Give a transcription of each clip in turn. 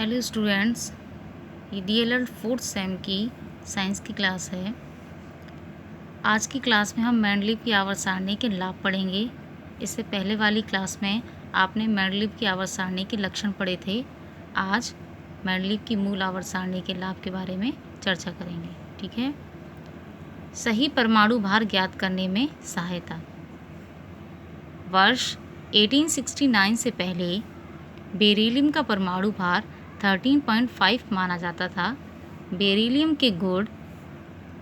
Hello students, ये DLL fourth same की science की क्लास है। आज की क्लास में हम मेंडलीव की आवर्त सारणी के लाभ पढ़ेंगे। इससे पहले वाली क्लास में आपने मेंडलीव की आवर्त सारणी के लक्षण पढ़े थे। आज मेंडलीव की मूल आवर्त सारणी के लाभ के बारे में चर्चा करेंगे। ठीक है। सही परमाणु भार ज्ञात करने में सहायता। वर्ष 1869 से पहले बेरिलियम का परमाणु भार 13.5 माना जाता था। बेरिलियम के गुण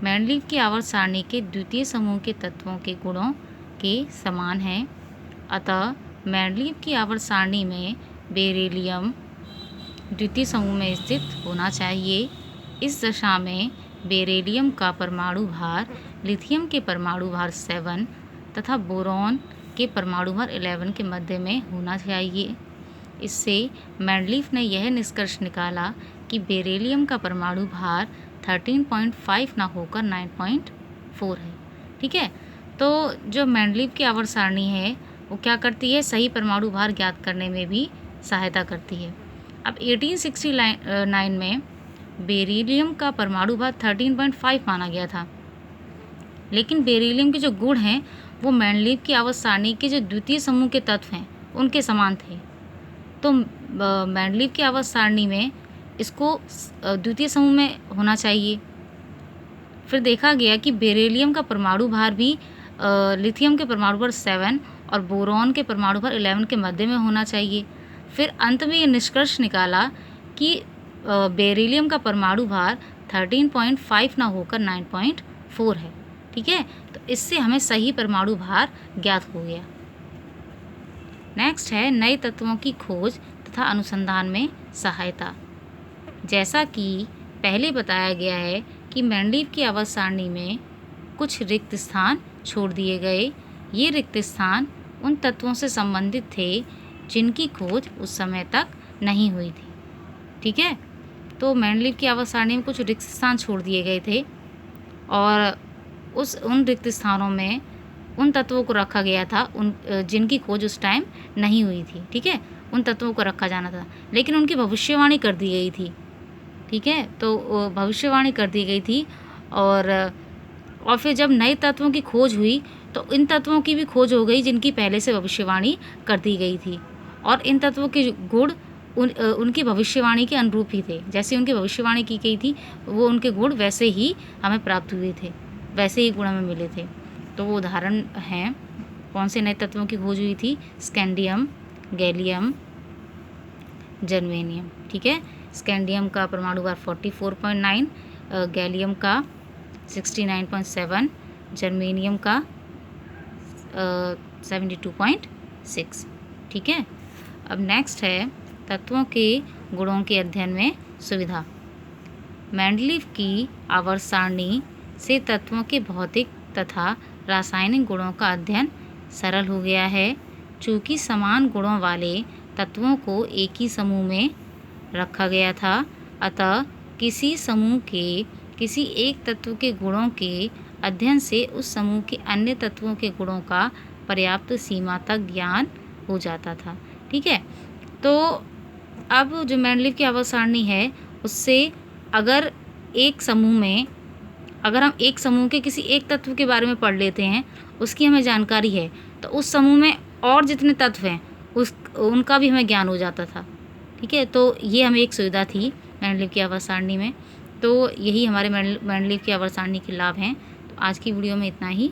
मेंडलीव की आवर्त सारणी के द्वितीय समूह के तत्वों के गुणों के समान हैं। अतः मेंडलीव की आवर्त सारणी में बेरिलियम द्वितीय समूह में स्थित होना चाहिए। इस दशा में बेरिलियम का परमाणु भार लिथियम के परमाणु भार 7 तथा बोरॉन के परमाणु भार 11 के मध्य में होना चाहिए। इससे मेंडलीव ने यह निष्कर्ष निकाला कि बेरिलियम का परमाणु भार 13.5 ना होकर 9.4 है। ठीक है। तो जो मेंडलीव की आवर्त सारणी है वो क्या करती है, सही परमाणु भार ज्ञात करने में भी सहायता करती है। अब 1869 में बेरिलियम का परमाणु भार 13.5 माना गया था, लेकिन बेरिलियम के जो गुण हैं वो मेंडलीव की आवर्त सारणी के जो द्वितीय समूह के तत्व हैं उनके समान थे। तो मेंडलीव की आवर्त सारणी में इसको द्वितीय समूह में होना चाहिए। फिर देखा गया कि बेरिलियम का परमाणु भार भी लिथियम के परमाणु भार 7 और बोरॉन के परमाणु भार 11 के मध्य में होना चाहिए। फिर अंत में ये निष्कर्ष निकाला कि बेरिलियम का परमाणु भार 13.5 ना होकर 9.4 है। ठीक है। तो इससे हमें सही परमाणु भार ज्ञात हो गया। नेक्स्ट है नए तत्वों की खोज तथा अनुसंधान में सहायता। जैसा कि पहले बताया गया है कि मेंडलीव की आवर्त सारणी में कुछ रिक्त स्थान छोड़ दिए गए। ये रिक्त स्थान उन तत्वों से संबंधित थे जिनकी खोज उस समय तक नहीं हुई थी। ठीक है। तो मेंडलीव की आवर्त सारणी में कुछ रिक्त स्थान छोड़ दिए गए थे और उन रिक्त स्थानों में उन तत्वों को रखा गया था जिनकी खोज उस टाइम नहीं हुई थी। ठीक है। उन तत्वों को रखा जाना था, लेकिन उनकी भविष्यवाणी कर दी गई थी। ठीक है। तो भविष्यवाणी कर दी गई थी और फिर जब नए तत्वों की खोज हुई तो इन तत्वों की भी खोज हो गई जिनकी पहले से भविष्यवाणी कर दी गई थी, और इन तत्वों के गुण उनकी भविष्यवाणी के अनुरूप ही थे। जैसे उनकी भविष्यवाणी की गई थी वो उनके गुण वैसे ही हमें प्राप्त हुए थे, वैसे ही गुण हमें मिले थे। तो वो उदाहरण हैं कौन से नए तत्वों की खोज हुई थी, स्कैंडियम, गैलियम, जर्मेनियम। ठीक है। स्कैंडियम का परमाणु भार 44.9, गैलियम का 69.7, जर्मेनियम का 72.6। ठीक है। अब नेक्स्ट है तत्वों के गुणों के अध्ययन में सुविधा। मेंडलीव की आवर्त सारणी से तत्वों के भौतिक तथा रासायनिक गुणों का अध्ययन सरल हो गया है। चूँकि समान गुणों वाले तत्वों को एक ही समूह में रखा गया था, अतः किसी समूह के किसी एक तत्व के गुणों के अध्ययन से उस समूह के अन्य तत्वों के गुणों का पर्याप्त सीमा तक ज्ञान हो जाता था। ठीक है। तो अब जो मेंडलीव की आवर्त सारणी है उससे अगर हम एक समूह के किसी एक तत्व के बारे में पढ़ लेते हैं, उसकी हमें जानकारी है, तो उस समूह में और जितने तत्व हैं उनका भी हमें ज्ञान हो जाता था। ठीक है। तो ये हमें एक सुविधा थी मेंडलीव की आवर्त सारणी में। तो यही हमारे मेंडलीव की आवर्त सारणी के लाभ हैं। तो आज की वीडियो में इतना ही।